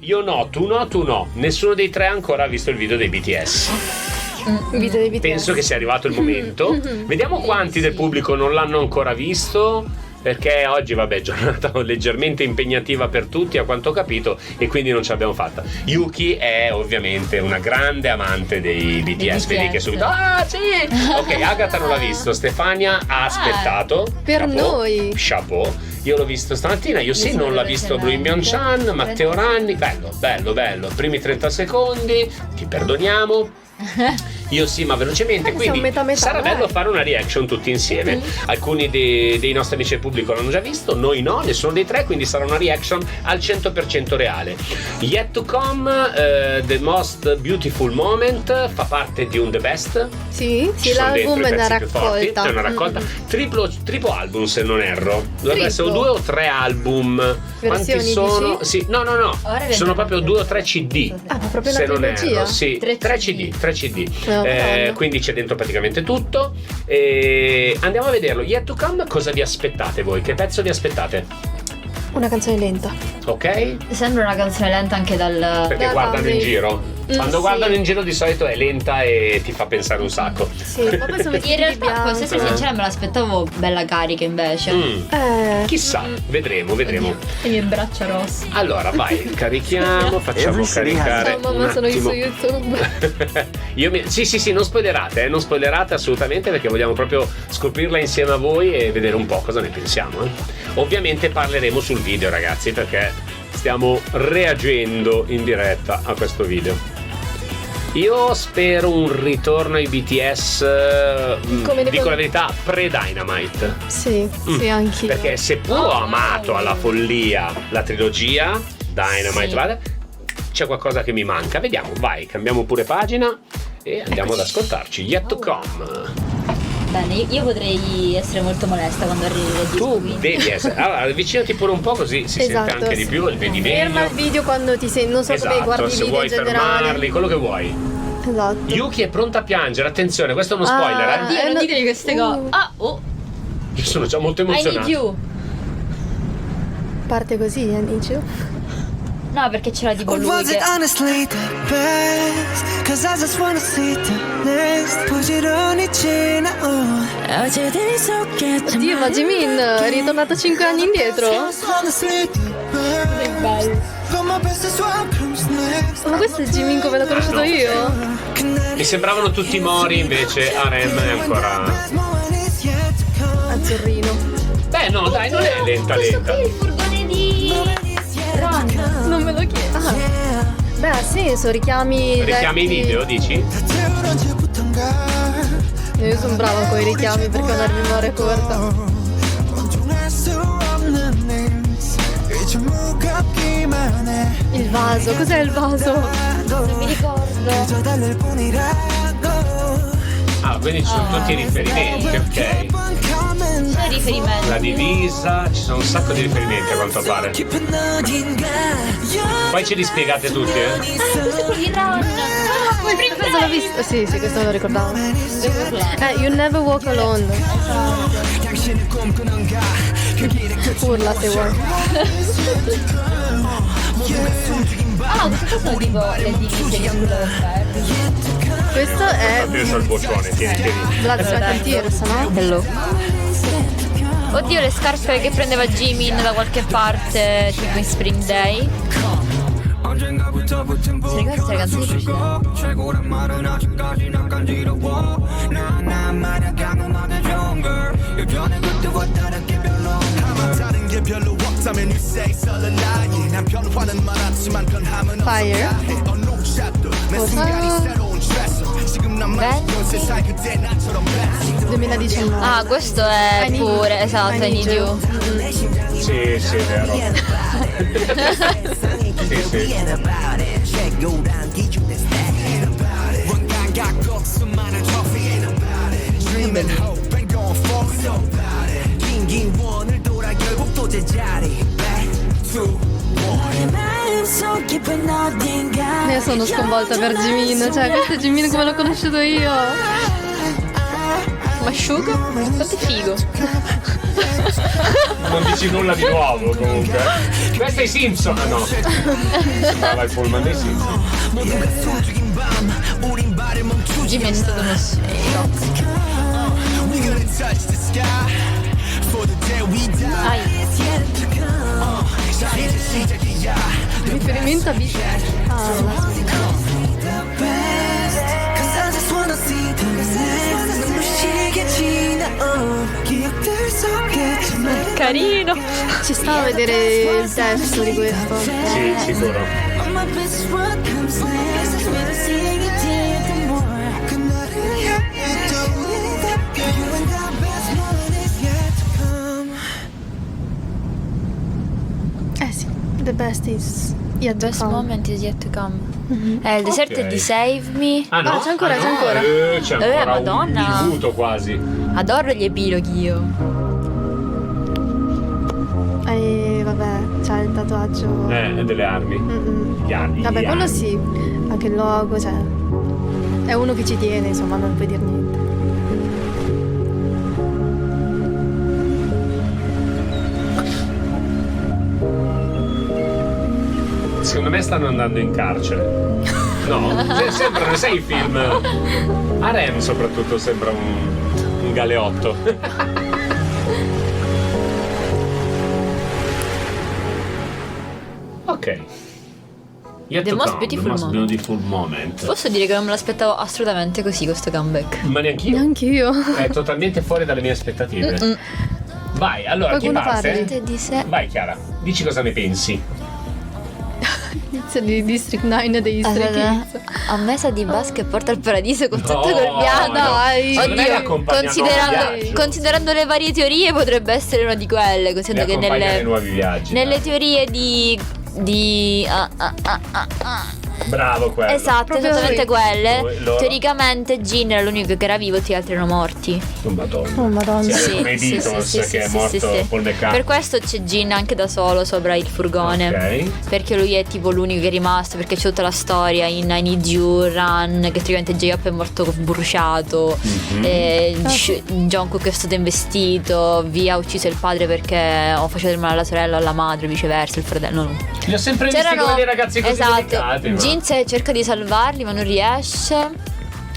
Io no, tu no, tu no. Nessuno dei tre ancora ha visto il video dei BTS. Penso che sia arrivato il momento. Vediamo quanti del pubblico non l'hanno ancora visto, perché oggi vabbè giornata leggermente impegnativa per tutti a quanto ho capito, e quindi non ce l'abbiamo fatta. Yuki è ovviamente una grande amante dei BTS. Vedi che subito sì. Ok, Agatha non l'ha visto, Stefania ha aspettato per noi. Chapeau. Io l'ho visto stamattina, io sì, non l'ha visto Blue Myeon-chan, Matteo Ranni. Bello, primi 30 secondi, ti perdoniamo. Io sì, ma velocemente, quindi sarà bello fare una reaction tutti insieme. Alcuni dei nostri amici del pubblico l'hanno già visto, noi no, nessuno dei tre, quindi sarà una reaction al 100% reale. Yet to Come, The Most Beautiful Moment, fa parte di un The Best. Sì, l'album è una raccolta. È una raccolta, triplo album se non erro. Dovrebbero essere 2 o 3 album. Quanti sono? Sì, no. Sono proprio 2 o 3 CD. Ah, ma proprio se una non trilogia? erro, sì, 3 CD. Quindi c'è dentro praticamente tutto. Andiamo a vederlo. Yet to Come, cosa vi aspettate voi? Che pezzo vi aspettate? Una canzone lenta. Ok? Sembra una canzone lenta anche perché guardano in giro. Quando guardano in giro di solito è lenta e ti fa pensare un sacco. Sì, ma poi sono in realtà, se sei sincera, me l'aspettavo bella carica invece. Chissà, vedremo. Le mie braccia rosse. Allora vai, carichiamo, facciamo caricare. Mamma, sono io su YouTube. Sì, non spoilerate assolutamente, perché vogliamo proprio scoprirla insieme a voi e vedere un po' cosa ne pensiamo. Ovviamente parleremo sul video, ragazzi, perché stiamo reagendo in diretta a questo video. Io spero un ritorno ai BTS, dico la verità, pre-Dynamite. Sì, anch'io. Perché seppur ho amato alla follia la trilogia Dynamite, c'è qualcosa che mi manca. Vediamo, vai, cambiamo pure pagina e andiamo ad ascoltarci. Yet to Come. Bene, io potrei essere molto molesta quando arrivi a disco. Tu devi essere. Allora, avvicinati pure un po', così si sente anche di più, vedi meglio. Ferma il video quando ti senti, non so come guardi i video in generale. Se vuoi fermarli, quello che vuoi. Esatto. Yuki è pronta a piangere, attenzione, questo è uno spoiler, Dio, non ditemi queste cose. Io sono già molto emozionato. I need you. Parte così, I need you. No, perché c'era tipo lui che... Oddio, ma Jimin è ritornato 5 anni indietro. Che bello. Ma questo è Jimin come l'ho conosciuto io? Mi sembravano tutti mori, invece RM è ancora azzurrino. Beh no, dai, non è lenta. Questo qui è il furgone di Ron. Non me lo chiedo. Beh, ha senso, richiami i video, dici? Io sono brava con i richiami perché ho una memoria corta. Il vaso, cos'è il vaso? Non mi ricordo. Ah, quindi ci sono tutti i riferimenti, ok. C'è riferimento. La divisa, ci sono un sacco di riferimenti a quanto pare. Poi ce li spiegate tutti, Questo è quello di Ron. Questo l'ho visto? Sì, questo me lo ricordavo. You Never Walk Alone. Urla se vuoi. Questo sono tipo le divise di Blur. Questo è Penso al boccione, tieni. Blood, Sweat and Tears, no? Bello. Oddio, le scarpe che prendeva Jimin da qualche parte, tipo in Spring Day. Si ricorda queste canzoni precedenti? Fire. Cosa? 2019. Ah, questo è pure, esatto, I Need You. Sì, è vero. Sì. Io sono sconvolta per Jimin, cioè questo è Jimin come l'ho conosciuto io. Ma Suga? Quanto è figo. non dici nulla di nuovo comunque. Questa è i Simpson. Ah no, sembrava il pullman dei Simpson. Jimmy è stato messo Riferimento a BTS. carino. Ci sta a vedere il testo di questo. Sì, sicuro. Sì, the best is yet to Best come. moment is yet to come. Il deserto è di Save Me. Ah no? C'è ancora, c'è ancora. C'è ancora Madonna. un minuto quasi. Adoro gli epiloghi io. Vabbè, c'ha il tatuaggio. Delle armi. Vabbè, quello sì. Anche il logo, cioè. È uno che ci tiene, insomma, non puoi dire niente. Secondo me stanno andando in carcere. No? Sembrano, sai i film Harem soprattutto sembra un galeotto. Ok. Yet The to most come, beautiful the most moment. beautiful moment. Posso dire che non me l'aspettavo assolutamente così questo comeback. Ma neanch'io. Neanch'io. È totalmente fuori dalle mie aspettative. Vai, allora chi Qualcuno parte? parli? Di sé. Vai Chiara, dici cosa ne pensi. Inizio di District 9 degli Stray Kids. A mesa di bus che porta al paradiso con tutto No, col piano. dai. Secondo me Oddio, l'accompagna a nuovi viaggi. considerando le varie teorie potrebbe essere una di quelle, considerando che accompagna nei nelle, nuovi viaggi. nelle teorie di Bravo quello. esatto, Proprio esattamente sì. quelle. Loro- Teoricamente Gin era l'unico che era vivo, tutti gli altri erano morti. Oh, Madonna. Oh madonna. Sì, come i Beatles che è morto Paul McCartney. Per questo c'è Gin anche da solo sopra il furgone. Ok. Perché lui è tipo l'unico che è rimasto, perché c'è tutta la storia in I Need You, Run, che praticamente J-Up è morto bruciato, Jungkook è stato investito, V ha ucciso il padre perché faceva del male alla sorella o alla madre, viceversa, il fratello no. Li ho sempre visti come dei ragazzi così delicati. ma- Jin cerca di salvarli ma non riesce.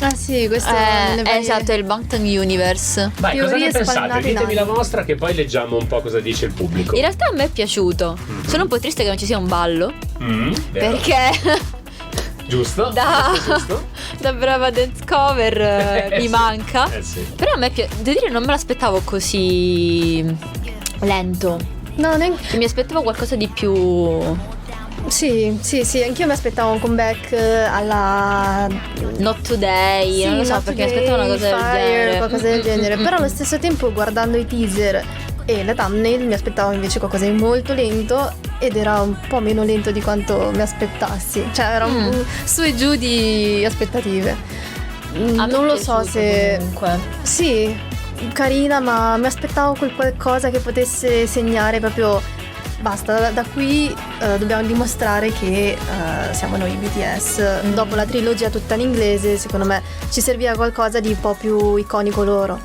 Ah sì, questo è Esatto, è il Bangtan Universe. Vai, cosa ne teorie pensate? spalmate in Ditemi la aria. vostra che poi leggiamo un po' cosa dice il pubblico. In realtà a me è piaciuto. Sono un po' triste che non ci sia un ballo. Vero. Perché Giusto? da brava dance cover mi sì. manca. Sì. Però a me devo dire non me l'aspettavo così lento. No, neanche. Mi aspettavo qualcosa di più. Sì, anch'io mi aspettavo un comeback alla Not Today, sì, non lo so Not perché mi Today, aspettavo una cosa del Fire, genere. qualcosa del genere. Però allo stesso tempo guardando i teaser e la thumbnail mi aspettavo invece qualcosa di molto lento ed era un po' meno lento di quanto mi aspettassi. Cioè era un su e giù di aspettative. A me Non è lo so piaciuto se comunque. sì, carina, ma mi aspettavo quel qualcosa che potesse segnare proprio basta, da qui dobbiamo dimostrare che siamo noi BTS. Dopo la trilogia tutta in inglese, secondo me ci serviva qualcosa di un po' più iconico loro.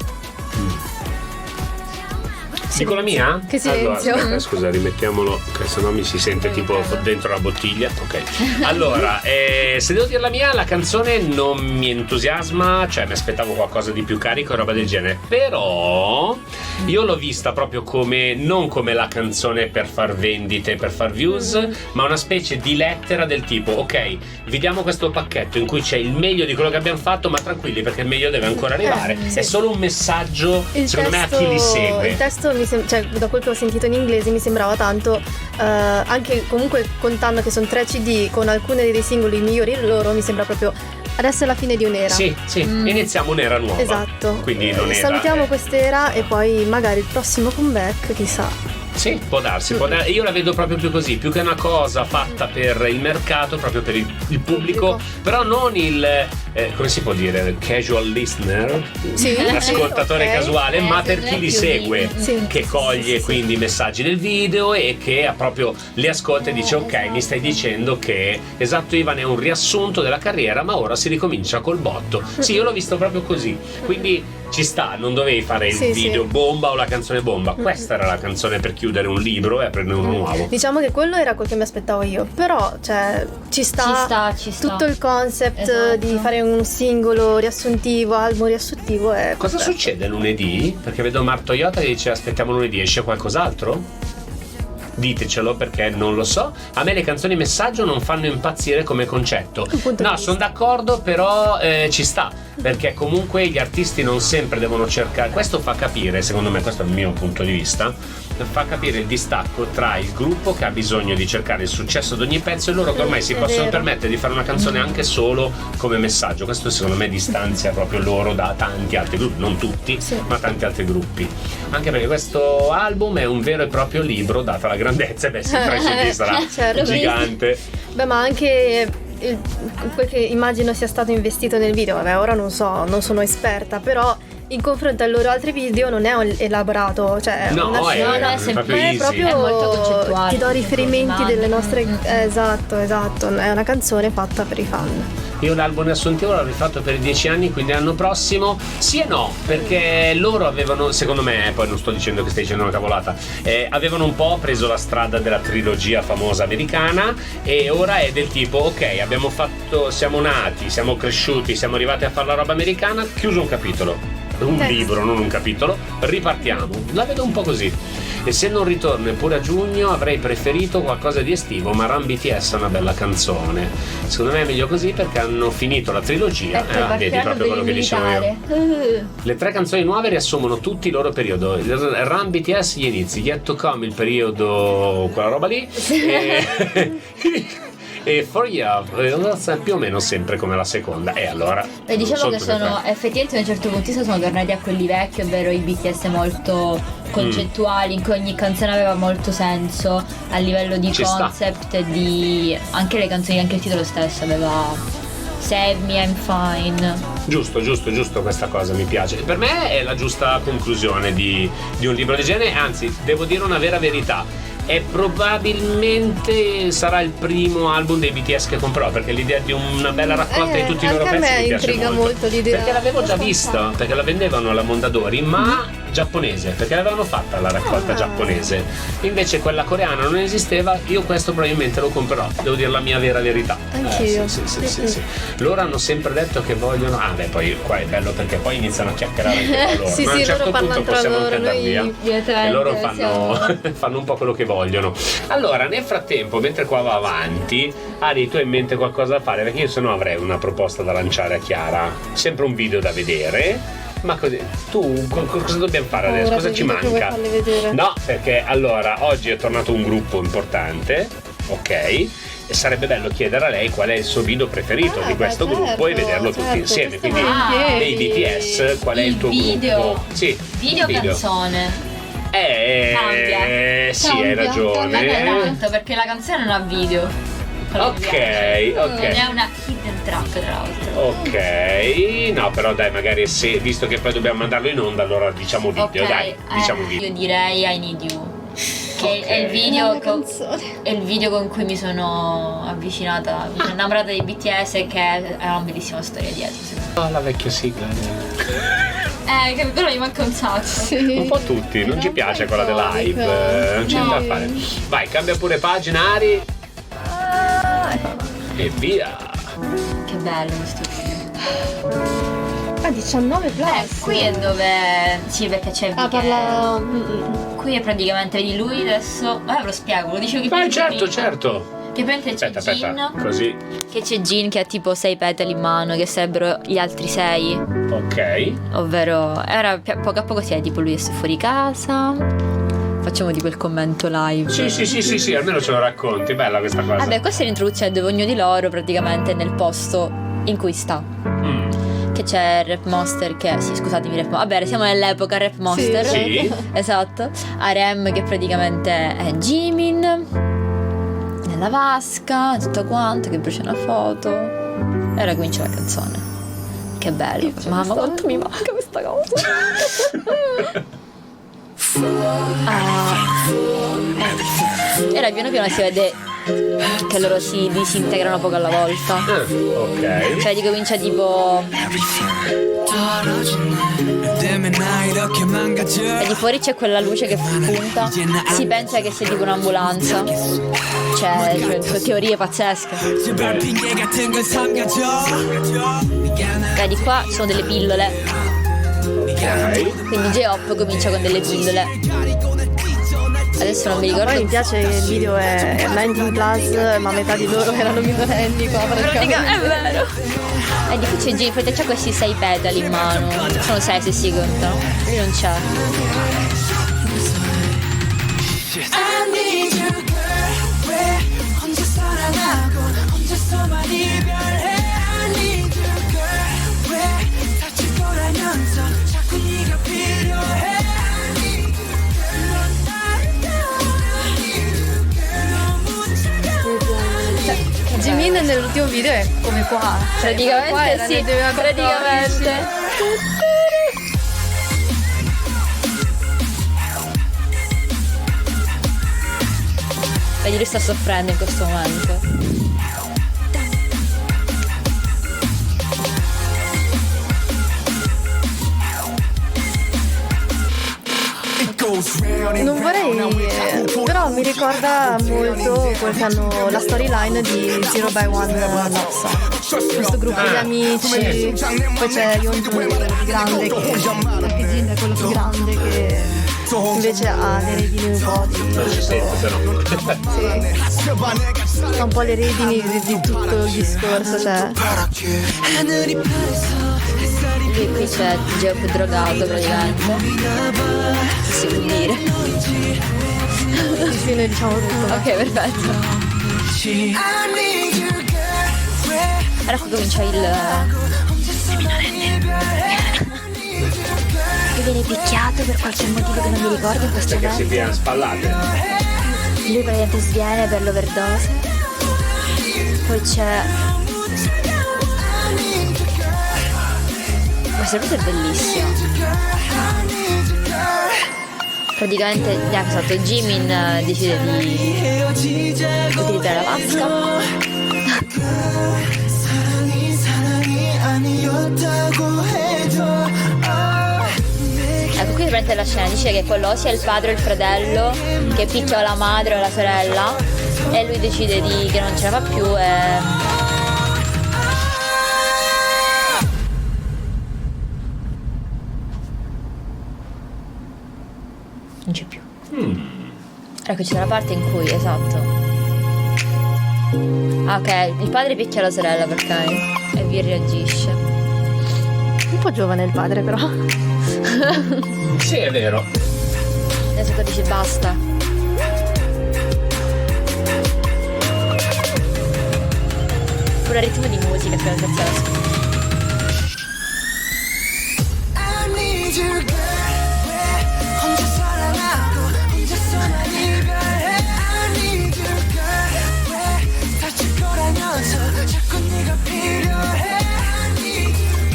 Dico la mia? Che silenzio. Allora, aspetta, scusa, rimettiamolo, che sennò mi si sente tipo dentro la bottiglia. Ok. Allora, se devo dire la mia, la canzone non mi entusiasma, cioè mi aspettavo qualcosa di più carico e roba del genere. Però io l'ho vista proprio come, non come la canzone per far vendite, per far views, ma una specie di lettera del tipo, ok, vi diamo questo pacchetto in cui c'è il meglio di quello che abbiamo fatto, ma tranquilli perché il meglio deve ancora arrivare. Sì. È solo un messaggio, Il secondo me, a chi li segue. Il testo cioè, da quel che ho sentito in inglese mi sembrava tanto anche comunque contando che sono 3 CD con alcune dei singoli migliori loro, mi sembra proprio adesso è la fine di un'era. Sì, iniziamo un'era nuova. Esatto. Quindi non era. Salutiamo quest'era e poi magari il prossimo comeback, chissà. Sì, può darsi, Io la vedo proprio più così, più che una cosa fatta per il mercato, proprio per il pubblico, però non il come si può dire, il casual listener, Sì. l'ascoltatore Ok. casuale, ma per chi li più segue, Sì. che coglie quindi i messaggi del video e che ha proprio li ascolta e dice ok, mi stai dicendo che Esatto Ivan è un riassunto della carriera, ma ora si ricomincia col botto. Sì, io l'ho visto proprio così, quindi ci sta, non dovevi fare il video bomba o la canzone bomba, questa era la canzone per chiudere un libro e aprire uno nuovo. Diciamo che quello era quel che mi aspettavo io, però cioè ci sta tutto il concept di fare un singolo riassuntivo, album riassuntivo è Cosa succede lunedì? Perché vedo Martoyota che dice aspettiamo lunedì, esce qualcos'altro? Ditecelo perché non lo so. A me le canzoni messaggio non fanno impazzire come concetto. No, sono d'accordo, però ci sta, perché comunque gli artisti non sempre devono cercare. Questo fa capire, secondo me, questo è il mio punto di vista, fa capire il distacco tra il gruppo che ha bisogno di cercare il successo ad ogni pezzo e loro che ormai si possono permettere di fare una canzone anche solo come messaggio. Questo secondo me distanzia proprio loro da tanti altri gruppi, non tutti, ma tanti altri gruppi. Anche perché questo album è un vero e proprio libro, data la grandezza, beh sì, tra i CD sarà gigante. Beh, ma anche quel che immagino sia stato investito nel video, vabbè, ora non so, non sono esperta, però in confronto ai loro altri video non è elaborato, cioè è proprio molto concettuale. Ti do riferimenti delle nostre esatto, è una canzone fatta per i fan. Io l'album riassuntivo l'ho rifatto per 10 anni, quindi l'anno prossimo sì e no, perché loro avevano, secondo me, poi non sto dicendo che stai dicendo una cavolata, avevano un po' preso la strada della trilogia famosa americana e ora è del tipo ok, abbiamo fatto, siamo nati, siamo cresciuti, siamo arrivati a fare la roba americana, chiuso un capitolo, un libro, non un capitolo, ripartiamo. La vedo un po' così. E se non ritorno eppure a giugno avrei preferito qualcosa di estivo, ma Run BTS è una bella canzone. Secondo me è meglio così perché hanno finito la trilogia. Vedi proprio quello che dicevo io. Le 3 canzoni nuove riassumono tutti il loro periodo. Run BTS gli inizi, Yet to Come il periodo, quella roba lì. E For You più o meno sempre come la seconda. E allora diciamo che sono effettivamente a un certo punto sono tornati a quelli vecchi, ovvero i BTS molto concettuali, in cui ogni canzone aveva molto senso a livello di concept e di anche le canzoni, anche il titolo stesso aveva Save Me, I'm Fine. Giusto, questa cosa mi piace. Per me è la giusta conclusione di un libro del genere, anzi devo dire una vera verità. E probabilmente sarà il primo album dei BTS che comprerò, perché l'idea di una bella raccolta di tutti i loro pezzi mi piace molto l'idea. perché l'avevo già vista, perché la vendevano alla Mondadori, ma giapponese, perché l'avevano fatta la raccolta giapponese, invece quella coreana non esisteva. Io questo probabilmente lo comprerò, devo dire la mia vera verità. Anch'io. Sì. Loro hanno sempre detto che vogliono poi qua è bello perché poi iniziano a chiacchierare anche loro, ma a un certo punto possiamo anche andare via e loro fanno un po' quello che vogliono. Allora nel frattempo, mentre qua va avanti, Ari, tu hai in mente qualcosa da fare? Perché io se no avrei una proposta da lanciare a Chiara, sempre un video da vedere. Ma così, tu cosa dobbiamo fare adesso? Cosa ci manca? No, perché allora oggi è tornato un gruppo importante, ok? E sarebbe bello chiedere a lei qual è il suo video preferito di questo gruppo e vederlo tutti insieme. Quindi dei BTS, qual è il tuo gruppo? Sì, video canzone. Cambia. Sì, hai ragione. Tanto perché la canzone non ha video. Ok. È una hidden track tra l'altro. Ok. No, però dai, magari visto che poi dobbiamo mandarlo in onda, allora diciamo video, dai. Diciamo video. Io direi I Need You. Che è il video con cui mi sono avvicinata, mi sono innamorata dei BTS e che è una bellissima storia dietro. La vecchia sigla. Che però mi manca un sacco. Sì. Un po' tutti, non ci piace quella della hype, non c'è niente da fare. Vai, cambia pure pagina, Ari. E via. Che bello questo video. 19 plus. Qui è dove sì, perché c'è qui è praticamente, vedi lui adesso. Ve lo spiego, lo dicevo che certo. Che praticamente c'è Jin, così. Che c'è Jin che ha tipo 6 petali in mano, che sarebbero gli altri 6. Ok. Ovvero era poco a poco si è tipo lui è fuori casa. Facciamo tipo il commento live. Sì, almeno ce lo racconti, bella questa cosa. Vabbè, questa è l'introduzione dove ognuno di loro praticamente è nel posto in cui sta. Che c'è Rap Monster che, sì scusatemi vabbè siamo nell'epoca Rap Monster. Sì. Esatto. RM che praticamente è Jimin nella vasca, tutto quanto, che brucia una foto. E ora comincia la canzone. Che bello. Mamma quanto mi manca questa cosa. Era piano piano si vede che loro si disintegrano poco alla volta. Ok. Cioè comincia tipo e di fuori c'è quella luce che punta, si pensa che sia tipo un'ambulanza, cioè teorie pazzesche. Ok, di qua ci sono delle pillole, quindi J-Hope comincia con delle pillole. Adesso non mi ricordo. Poi mi piace che il video è 19 plus, ma metà di loro erano minorenni qua praticamente. È vero. E di qui c'è Jim, c'ha questi 6 petali in mano. Sono 6 se si contano. Qui non c'è. Jimin nell'ultimo video è come qua. Praticamente qua era sì, nel 2014. praticamente. Vedi, lui sta soffrendo in questo momento. Non vorrei, però mi ricorda molto quel che hanno la storyline di Zero by One Noxa. Questo gruppo di amici, poi c'è Yeonjun, quello più grande, che anche Jin è quello più grande che invece ha le redini un po' di Non si sente però. sì. Ha un po' le redini di tutto il discorso, cioè. Qui c'è J-Hope drogato praticamente. Si può dire. Sì, noi diciamo tutto. Ok, perfetto. Ora qui comincia il che viene picchiato per qualche motivo che non mi ricordo in questo Perché momento. si viene spallate. Lui praticamente sviene per l'overdose. Poi c'è questo video è bellissimo. Praticamente esatto, Jimin decide di utilizzare la vasca. Ecco, qui prende la scena, dice che quello sia il padre o il fratello che picchia la madre o la sorella e lui decide che non ce la fa più e non c'è più. Ecco, c'è la parte in cui, esatto. Ah, ok, il padre picchia la sorella perché e vi reagisce. Un po' giovane il padre, però. Sì, è vero. Adesso qua dice basta. Pure il ritmo di musica che è pazzesco.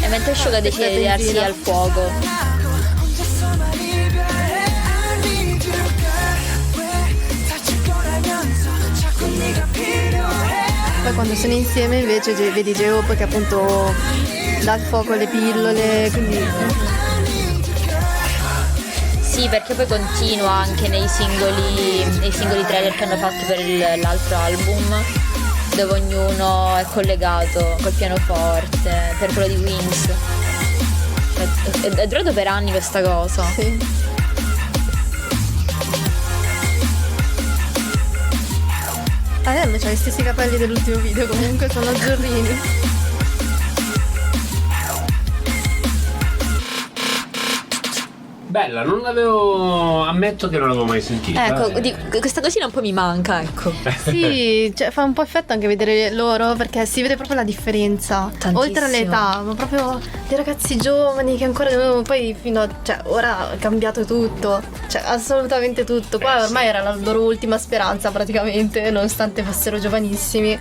E mentre Suga decide di darsi al fuoco. Poi quando sono insieme invece vedi J-Hope che appunto dà il fuoco alle pillole, quindi. Sì, perché poi continua anche nei singoli trailer che hanno fatto per l'altro album, dove ognuno è collegato col pianoforte, per quello di Wings. È durato per anni questa cosa. Sì. C'ha gli stessi capelli dell'ultimo video, comunque sono azzurrini. Bella, non l'avevo. Ammetto che non l'avevo mai sentita. Ecco, questa cosina un po' mi manca, ecco. Sì, cioè fa un po' effetto anche vedere loro, perché si vede proprio la differenza. Tantissimo. Oltre all'età, ma proprio dei ragazzi giovani che ancora poi fino a. Cioè, ora è cambiato tutto. Cioè, assolutamente tutto. Qua ormai era la loro ultima speranza praticamente, nonostante fossero giovanissimi.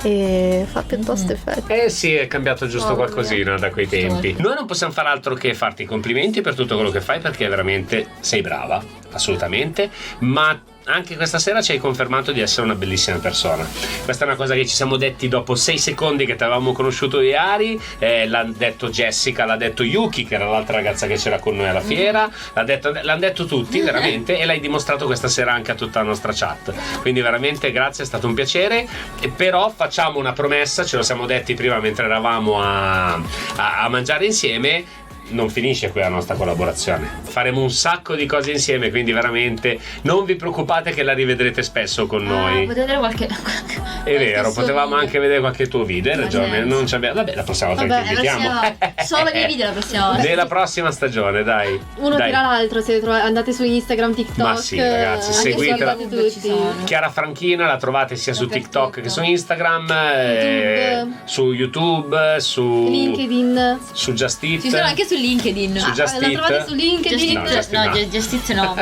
E fa piuttosto effetto. Eh sì, è cambiato giusto Mamma qualcosina da quei tempi. Noi non possiamo fare altro che farti i complimenti per tutto quello che fai, perché veramente sei brava. assolutamente, ma anche questa sera ci hai confermato di essere una bellissima persona. Questa è una cosa che ci siamo detti dopo 6 secondi che ti avevamo conosciuto di Ari, l'ha detto Jessica, l'ha detto Yuki, che era l'altra ragazza che c'era con noi alla fiera, l'hanno detto tutti veramente, e l'hai dimostrato questa sera anche a tutta la nostra chat, quindi veramente grazie, è stato un piacere. Però facciamo una promessa, ce lo siamo detti prima mentre eravamo a mangiare insieme: non finisce qui la nostra collaborazione, faremo un sacco di cose insieme, quindi veramente non vi preoccupate che la rivedrete spesso con noi. Potete vedere qualche è vero, potevamo anche vedere qualche tuo video, hai ragione, non ci abbiamo. Vabbè, la prossima volta ti invitiamo. Solo i miei video la prossima volta. Nella prossima stagione, dai. Uno tira l'altro, se andate su Instagram, TikTok. Ma sì, ragazzi, seguitela. Tutti. Chiara Franchina la trovate sia su TikTok che su Instagram, su YouTube, su LinkedIn, su Just Eat. Ci sono anche su LinkedIn. Su Just la trovate su LinkedIn. Just Eat no.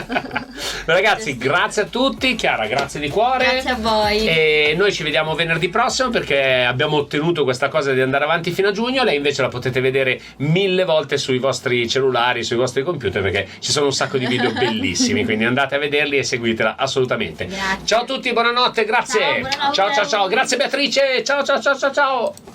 Ragazzi, grazie a tutti. Chiara, grazie di cuore. Grazie a voi. E noi ci vediamo venerdì prossimo, perché abbiamo ottenuto questa cosa di andare avanti fino a giugno. Lei invece la potete vedere 1000 volte sui vostri cellulari, sui vostri computer, perché ci sono un sacco di video bellissimi, quindi andate a vederli e seguitela assolutamente. Grazie. Ciao a tutti, buonanotte, grazie. Ciao, buonanotte. Ciao. Grazie Beatrice. Ciao.